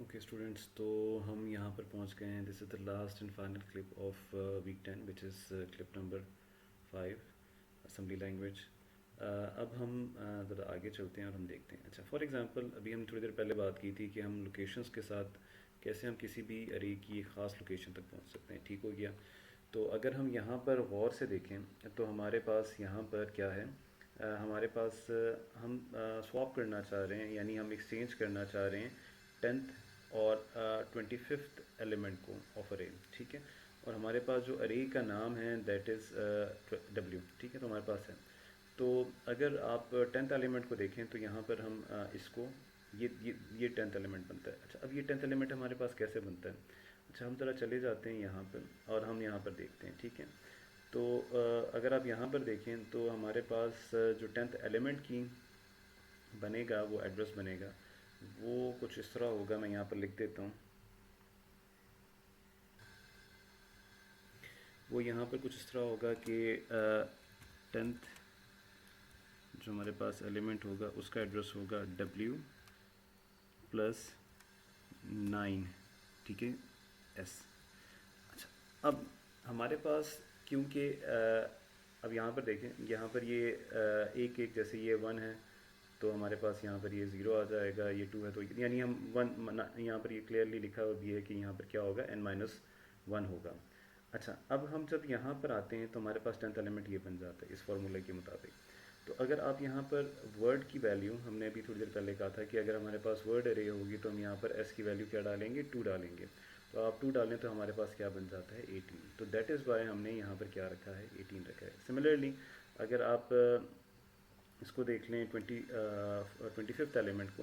Okay students, तो हम यहाँ पर पहुँच गए हैं. This is the last and final clip of week 10 which is clip number 5, assembly language. अब हम ज़रा आगे चलते हैं और हम देखते हैं. अच्छा, फॉर एग्जांपल अभी हम थोड़ी देर पहले बात की थी कि हम लोकेशंस के साथ कैसे हम किसी भी अरे की एक ख़ास लोकेशन तक पहुँच सकते हैं. ठीक हो गया. तो अगर हम यहाँ पर गौर से देखें तो हमारे पास यहाँ पर क्या है. हमारे पास हम स्वैप करना चाह रहे हैं, यानी हम एक्सचेंज करना चाह रहे हैं 10th और 25th एलिमेंट को ऑफ अरे. ठीक है. और हमारे पास जो अरे का नाम है दैट इज़ डब्ल्यू. ठीक है, तो हमारे पास है. तो अगर आप 10th एलिमेंट को देखें तो यहाँ पर हम इसको ये 10th एलिमेंट बनता है. अच्छा, अब ये 10th एलिमेंट हमारे पास कैसे बनता है. अच्छा, हम ज़रा चले जाते हैं यहाँ पर और हम यहाँ पर देखते हैं. ठीक है. तो अगर आप यहाँ पर देखें तो हमारे पास जो 10th एलिमेंट की बनेगा वो एड्रेस बनेगा, वो कुछ इस तरह होगा. मैं यहाँ पर लिख देता हूँ. वो यहाँ पर कुछ इस तरह होगा कि 10th जो हमारे पास एलिमेंट होगा उसका एड्रेस होगा W+9. ठीक है, S. अच्छा, अब हमारे पास क्योंकि अब यहाँ पर देखें, यहाँ पर ये एक एक जैसे ये 1 है तो हमारे पास यहाँ पर ये 0 आ जाएगा, ये 2 है तो यानी हम 1 यहाँ पर ये क्लियरली लिखा हुआ भी है कि यहाँ पर क्या होगा, n-1 होगा. अच्छा, अब हम जब यहाँ पर आते हैं तो हमारे पास 10th एलिमेंट ये बन जाता है इस फार्मूले के मुताबिक. तो अगर आप यहाँ पर वर्ड की वैल्यू, हमने अभी थोड़ी देर पहले कहा था कि अगर हमारे पास वर्ड अरे होगी तो हम यहाँ पर s की वैल्यू क्या डालेंगे, 2 डालेंगे. तो आप 2 डालें तो हमारे पास क्या बन जाता है, 18. तो दैट इज़ वाई हमने यहाँ पर क्या रखा है, 18 रखा है. सिमिलरली अगर आप इसको देख लें 25th एलिमेंट को,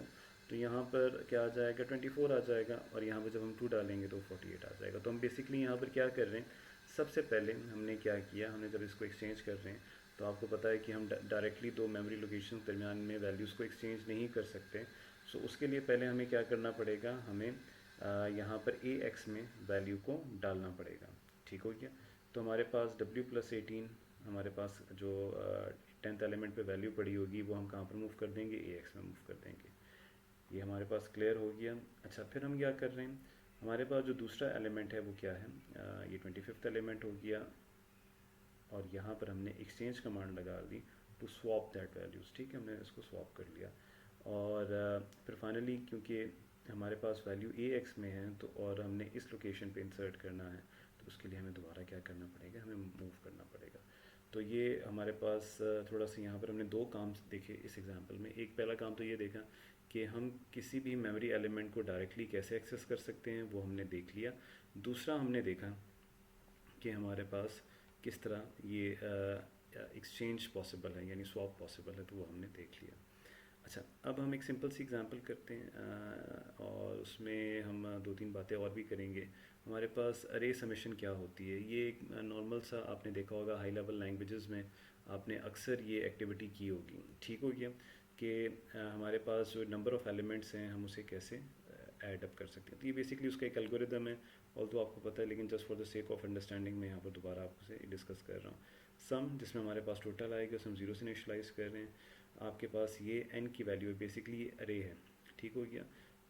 तो यहाँ पर क्या आ जाएगा, 24 आ जाएगा. और यहाँ पर जब हम 2 डालेंगे तो 48 आ जाएगा. तो हम बेसिकली यहाँ पर क्या कर रहे हैं, सबसे पहले हमने क्या किया, हमने जब इसको एक्सचेंज कर रहे हैं तो आपको पता है कि हम डायरेक्टली दो मेमोरी लोकेशन दरमियान में वैल्यूज़ को एक्सचेंज नहीं कर सकते. सो उसके लिए पहले हमें क्या करना पड़ेगा, हमें यहाँ पर AX में वैल्यू को डालना पड़ेगा. ठीक हो गया. तो हमारे पास W+18 हमारे पास जो 10th एलिमेंट पे वैल्यू पड़ी होगी वो हम कहाँ पर मूव कर देंगे, AX में मूव कर देंगे. ये हमारे पास क्लियर हो गया. अच्छा, फिर हम क्या कर रहे हैं, हमारे पास जो दूसरा एलिमेंट है वो क्या है, ये 25th एलिमेंट हो गया. और यहाँ पर हमने एक्सचेंज कमांड लगा दी टू स्वैप दैट वैल्यूज़. ठीक है, हमने इसको स्वैप कर लिया. और फिर फाइनली क्योंकि हमारे पास वैल्यू AX में है तो और हमने इस लोकेशन पे इंसर्ट करना है तो उसके लिए हमें दोबारा क्या करना पड़ेगा, हमें मूव करना पड़ेगा. तो ये हमारे पास थोड़ा सा यहाँ पर हमने दो काम देखे इस एग्जांपल में. एक पहला काम तो ये देखा कि हम किसी भी मेमोरी एलिमेंट को डायरेक्टली कैसे एक्सेस कर सकते हैं, वो हमने देख लिया. दूसरा हमने देखा कि हमारे पास किस तरह ये एक्सचेंज पॉसिबल है, यानी स्वैप पॉसिबल है, तो वो हमने देख लिया. अच्छा, अब हम एक सिंपल सी एग्जांपल करते हैं और उसमें हम दो तीन बातें और भी करेंगे. हमारे पास अरे समेशन क्या होती है, ये एक नॉर्मल सा आपने देखा होगा हाई लेवल लैंग्वेजेस में आपने अक्सर ये एक्टिविटी की होगी. ठीक हो गया कि हमारे पास जो नंबर ऑफ़ एलिमेंट्स हैं हम उसे कैसे ऐड अप कर सकते हैं. तो ये बेसिकली उसका एक एल्गोरिदम है, और तो आपको पता है, लेकिन just for the sake of understanding मैं यहाँ पर दोबारा आपसे डिस्कस कर रहा हूँ. सम जिसमें हमारे पास टोटल आएगा, उसे हम 0 से इनिशलाइज कर रहे हैं. आपके पास ये n की वैल्यू है, बेसिकली ये अरे है. ठीक हो गया.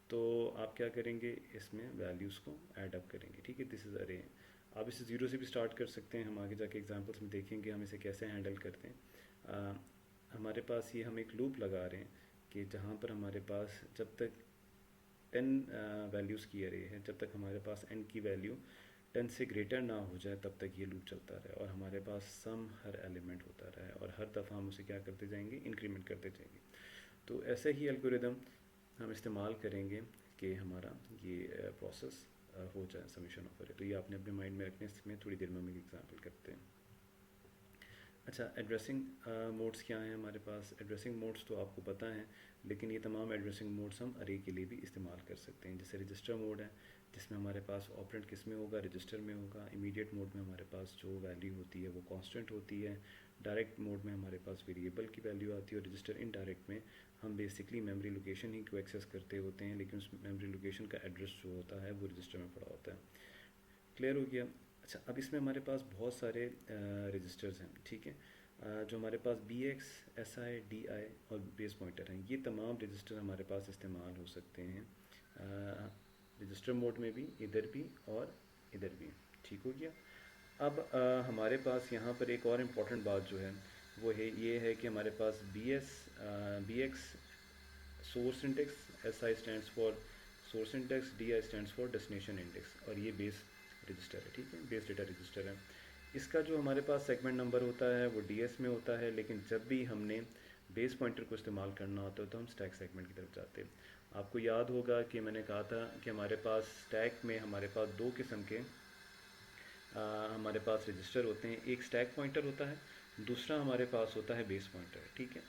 तो आप क्या करेंगे, इसमें वैल्यूज़ को ऐड अप करेंगे. ठीक है, दिस इज़ अरे. आप इसे 0 से भी स्टार्ट कर सकते हैं, हम आगे जाके एग्जांपल्स में देखेंगे हम इसे कैसे हैंडल करते हैं. हमारे पास ये हम एक लूप लगा रहे हैं कि जहाँ पर हमारे पास जब तक 10 वैल्यूज़ की अरे है, जब तक हमारे पास n की वैल्यू 10 से ग्रेटर ना हो जाए तब तक ये लूप चलता रहे और हमारे पास सम हर एलिमेंट होता रहे और हर दफ़ा हम उसे क्या करते जाएंगे, इंक्रीमेंट करते जाएंगे. तो ऐसे ही एल्गोरिदम हम इस्तेमाल करेंगे कि हमारा ये प्रोसेस हो जाए समीशन ऑफ अरे. तो ये आपने अपने माइंड में रखने में, थोड़ी देर में हम एक एग्जाम्पल करते हैं. अच्छा, एड्रेसिंग मोड्स क्या हैं हमारे पास. एड्रेसिंग मोड्स तो आपको पता है, लेकिन ये तमाम एड्रेसिंग मोड्स हम अरे के लिए भी इस्तेमाल कर सकते हैं. जैसे रजिस्टर मोड है जिसमें हमारे पास ऑपरेंड किस में होगा, रजिस्टर में होगा. इमीडिएट मोड में हमारे पास जो वैल्यू होती है वो कांस्टेंट होती है. डायरेक्ट मोड में हमारे पास वेरिएबल की वैल्यू आती है. और रजिस्टर इनडायरेक्ट में हम बेसिकली मेमोरी लोकेशन ही को एक्सेस करते होते हैं, लेकिन उस मेमोरी लोकेशन का एड्रेस जो होता है वो रजिस्टर में पड़ा होता है. क्लियर हो गया. अच्छा, अब इसमें हमारे पास बहुत सारे रजिस्टर्स हैं. ठीक है, जो हमारे पास BX, SI, DI और बेस पॉइंटर हैं, ये तमाम रजिस्टर हमारे पास इस्तेमाल हो सकते हैं रजिस्टर मोड में भी, इधर भी और इधर भी। ठीक हो गया। अब हमारे पास यहाँ पर एक और इम्पॉर्टेंट बात जो है वो है ये है कि हमारे पास B X source index, S I stands for source index, D I stands for destination index, और ये बेस रजिस्टर है। ठीक है, बेस डेटा रजिस्टर है। इसका जो हमारे पास सेगमेंट नंबर होता है वो डी एस में होता है, लेकिन जब भी हमने बेस पॉइंटर को इस्तेमाल करना होता है तो हम स्टैक सेगमेंट की तरफ जाते हैं। आपको याद होगा कि मैंने कहा था कि हमारे पास स्टैक में हमारे पास दो किस्म के हमारे पास रजिस्टर होते हैं। एक स्टैक पॉइंटर होता है, दूसरा हमारे पास होता है बेस पॉइंटर। ठीक है,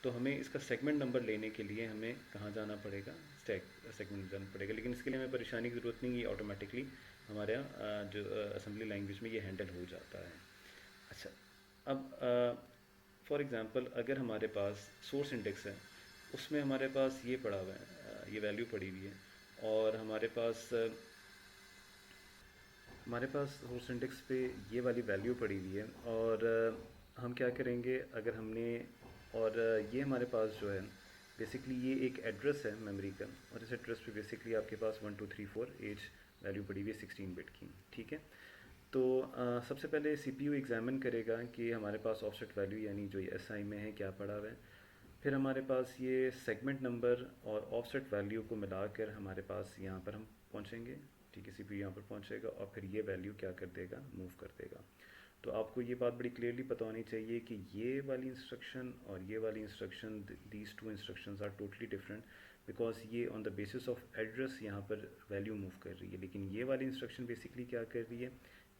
तो हमें इसका सेगमेंट नंबर लेने के लिए हमें कहाँ जाना पड़ेगा, स्टैक सेगमेंट जाना पड़ेगा। लेकिन इसके लिए हमें परेशानी की ज़रूरत नहीं, ये ऑटोमेटिकली हमारे जो असेंबली लैंग्वेज में ये हैंडल हो जाता है। अच्छा, अब फॉर एग्ज़ाम्पल अगर हमारे पास सोर्स इंडेक्स है, उसमें हमारे पास ये पड़ा हुआ है, ये वैल्यू पड़ी हुई है, और हमारे पास सोर्स इंडेक्स पे ये वाली वैल्यू पड़ी हुई है, और हम क्या करेंगे अगर हमने, और ये हमारे पास जो है बेसिकली ये एक एड्रेस है मेमोरी का, और इस एड्रेस पे बेसिकली आपके पास 1 2 3 4 एज वैल्यू पड़ी हुई है 16 बिट की। ठीक है, तो सबसे पहले सीपीयू एग्जामिन करेगा कि हमारे पास ऑफसेट वैल्यू यानी जो ये एसआई में है क्या पड़ा हुआ है। फिर हमारे पास ये सेगमेंट नंबर और ऑफसेट वैल्यू को मिलाकर हमारे पास यहाँ पर हम पहुँचेंगे। ठीक है, सीपीयू यहाँ पर पहुँचेगा और फिर ये वैल्यू क्या कर देगा, मूव कर देगा। तो आपको ये बात बड़ी क्लियरली पता होनी चाहिए कि ये वाली इंस्ट्रक्शन और ये वाली instruction, these two instructions are totally different, because ये on the basis of address यहाँ पर वैल्यू मूव कर रही है। लेकिन ये वाली इंस्ट्रक्शन बेसिकली क्या कर रही है,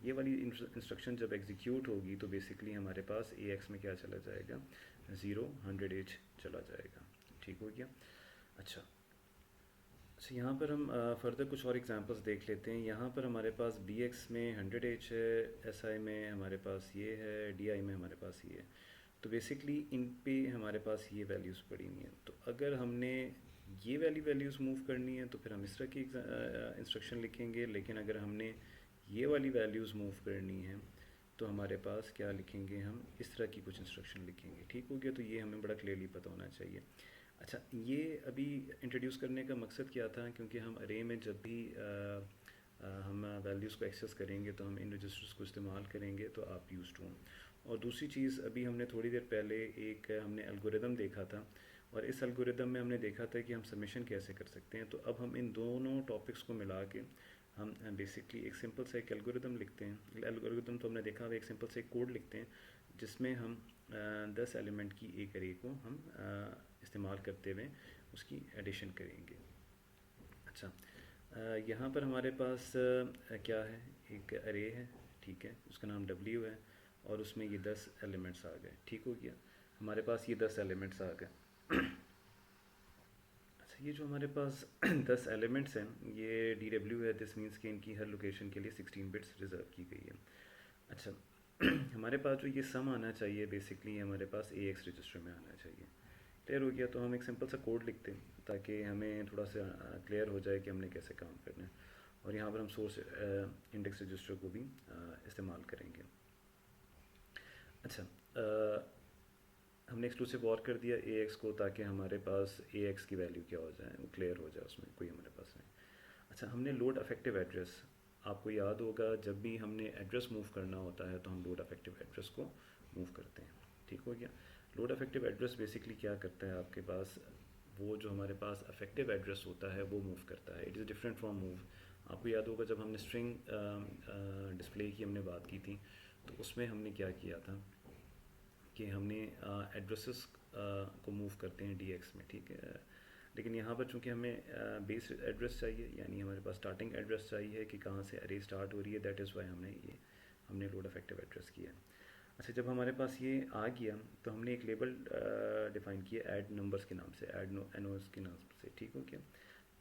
ये वाली इंस्ट्रक्शन जब एग्जीक्यूट होगी तो बेसिकली हमारे पास ए एक्स में क्या चला जाएगा, 100 एज चला जाएगा। ठीक हो गया। अच्छा, तो यहाँ पर हम फर्दर कुछ और एग्जांपल्स देख लेते हैं। यहाँ पर हमारे पास बी एक्स में 100 एच है, एस आई में हमारे पास ये है, डी आई में हमारे पास ये है। तो बेसिकली इन पे हमारे पास ये वैल्यूज़ पड़ी हुई हैं। तो अगर हमने ये वैल्यूज़ मूव करनी है तो फिर हम इस तरह की इंस्ट्रक्शन लिखेंगे, लेकिन अगर हमने ये वाली वैल्यूज़ मूव करनी है तो हमारे पास क्या लिखेंगे, हम इस तरह की कुछ इंस्ट्रक्शन लिखेंगे। ठीक हो गया, तो ये हमें बड़ा क्लियरली पता होना चाहिए। अच्छा, ये अभी इंट्रोड्यूस करने का मकसद क्या था, क्योंकि हम अरे में जब भी हम वैल्यूज़ को एक्सेस करेंगे तो हम इन रजिस्टर्स को इस्तेमाल करेंगे, तो आप यूज्ड हों। और दूसरी चीज़, अभी हमने थोड़ी देर पहले एक हमने एल्गोरिदम देखा था, और इस एल्गोरिदम में हमने देखा था कि हम सबमिशन कैसे कर सकते हैं। तो अब हम इन दोनों टॉपिक्स को मिला के हम बेसिकली एक सिंपल सा एक एल्गोरिदम लिखते हैं। एल्गोरिदम तो हमने देखा, एक सिंपल से एक कोड लिखते हैं जिसमें हम 10 एलिमेंट की एक अरे को हम इस्तेमाल करते हुए उसकी एडिशन करेंगे। अच्छा, यहाँ पर हमारे पास क्या है, एक अरे है। ठीक है, उसका नाम W है, और उसमें ये 10 एलिमेंट्स आ गए। ठीक हो गया, हमारे पास ये 10 एलिमेंट्स आ गए। अच्छा, ये जो हमारे पास 10 एलिमेंट्स हैं, ये DW है। दिस मीन्स कि इनकी हर लोकेशन के लिए 16 बिट्स रिजर्व की गई है। अच्छा, हमारे पास जो ये सम आना चाहिए बेसिकली हमारे पास AX रजिस्टर में आना चाहिए। क्लियर हो गया, तो हम एक सिंपल सा कोड लिखते हैं ताकि हमें थोड़ा सा क्लियर हो जाए कि हमने कैसे काम करना है। और यहाँ पर हम सोर्स इंडेक्स रजिस्टर को भी इस्तेमाल करेंगे। अच्छा, हमने एक्सक्लूसिव और कर दिया AX को ताकि हमारे पास AX की वैल्यू क्या हो जाए, वो क्लियर हो जाए, उसमें कोई हमारे पास नहीं। अच्छा, हमने लोड अफेक्टिव एड्रेस, आपको याद होगा जब भी हमने एड्रेस मूव करना होता है तो हम लोड अफेक्टिव एड्रेस को मूव करते हैं। ठीक हो गया, लोड अफेक्टिव एड्रेस बेसिकली क्या करता है, आपके पास वो जो हमारे पास अफेक्टिव एड्रेस होता है वो मूव करता है। It is different from move. आपको याद होगा जब हमने स्ट्रिंग डिस्प्ले की हमने बात की थी, तो उसमें हमने क्या किया था कि हमने एड्रेसेस को मूव करते हैं DX में। ठीक है, लेकिन यहाँ पर चूंकि हमें बेस एड्रेस चाहिए, यानी हमारे पास स्टार्टिंग एड्रेस चाहिए कि कहाँ से अरे स्टार्ट हो रही है, दैट इज़ वाई हमने लोड अफेक्टिव एड्रेस किया। अच्छा, जब हमारे पास ये आ गया तो हमने एक लेबल डिफ़ाइन किया ऐड नंबर्स के नाम से, ऐड NOs के नाम से। ठीक हो गया।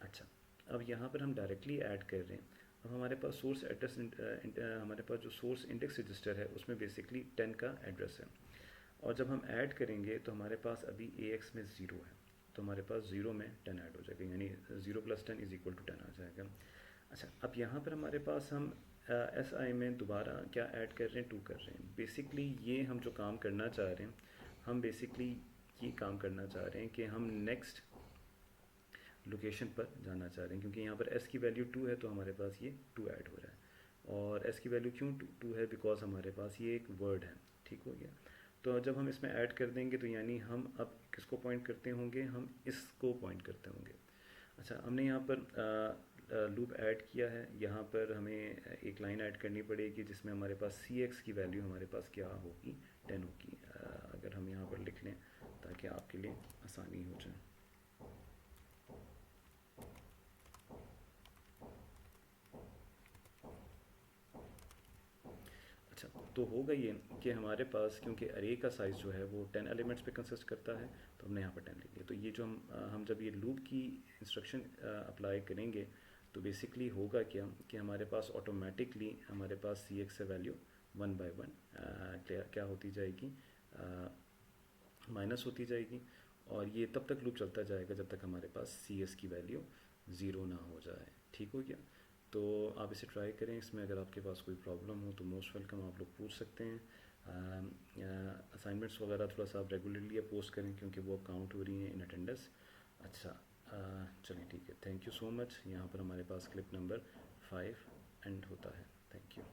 अच्छा, अब यहाँ पर हम डायरेक्टली ऐड कर रहे हैं। अब हमारे पास सोर्स एड्रेस, हमारे पास जो सोर्स इंडेक्स रजिस्टर है उसमें बेसिकली 10 का एड्रेस है, और जब हम ऐड करेंगे तो हमारे पास अभी AX में 0 है, तो हमारे पास 0 में 10 ऐड हो जाएगा, यानी 0 + 10 = 10 आ जाएगा। अच्छा, अब यहाँ पर हमारे पास हम SI में दोबारा क्या ऐड कर रहे हैं, 2 कर रहे हैं। बेसिकली ये हम जो काम करना चाह रहे हैं, हम बेसिकली ये काम करना चाह रहे हैं कि हम नेक्स्ट लोकेशन पर जाना चाह रहे हैं, क्योंकि यहाँ पर s की वैल्यू 2 है तो हमारे पास ये 2 ऐड हो रहा है। और s की वैल्यू क्यों 2 है, बिकॉज हमारे पास ये एक वर्ड है। ठीक हो गया। तो जब हम इसमें ऐड कर देंगे तो यानी हम अब किसको पॉइंट करते होंगे, हम इसको पॉइंट करते होंगे। अच्छा, हमने यहाँ पर लूप ऐड किया है, यहाँ पर हमें एक लाइन ऐड करनी पड़ेगी जिसमें हमारे पास cx की वैल्यू हमारे पास क्या होगी, 10 होगी। अगर हम यहाँ पर लिख लें ताकि आपके लिए आसानी हो जाए। अच्छा, तो होगा ये कि हमारे पास क्योंकि अरे का साइज़ जो है वो 10 एलिमेंट्स पे कंसिस्ट करता है, तो हमने यहाँ पर 10 लिख लिया। तो ये जो हम जब ये लूप की इंस्ट्रक्शन अप्लाई करेंगे तो बेसिकली होगा क्या कि हमारे पास ऑटोमेटिकली हमारे पास cx से वैल्यू 1 बाय 1 क्या होती जाएगी, माइनस होती जाएगी। और ये तब तक लूप चलता जाएगा जब तक हमारे पास cs की वैल्यू 0 ना हो जाए। ठीक हो गया। तो आप इसे ट्राई करें। इसमें अगर आपके पास कोई प्रॉब्लम हो तो मोस्ट वेलकम, आप लोग पूछ सकते हैं। असाइनमेंट्स वगैरह थोड़ा सा आप रेगुलरली पोस्ट करें क्योंकि वो काउंट हो रही हैं इन अटेंडेंस। अच्छा, चलिए ठीक है, थैंक यू सो मच। यहाँ पर हमारे पास क्लिप नंबर 5 एंड होता है। Thank you.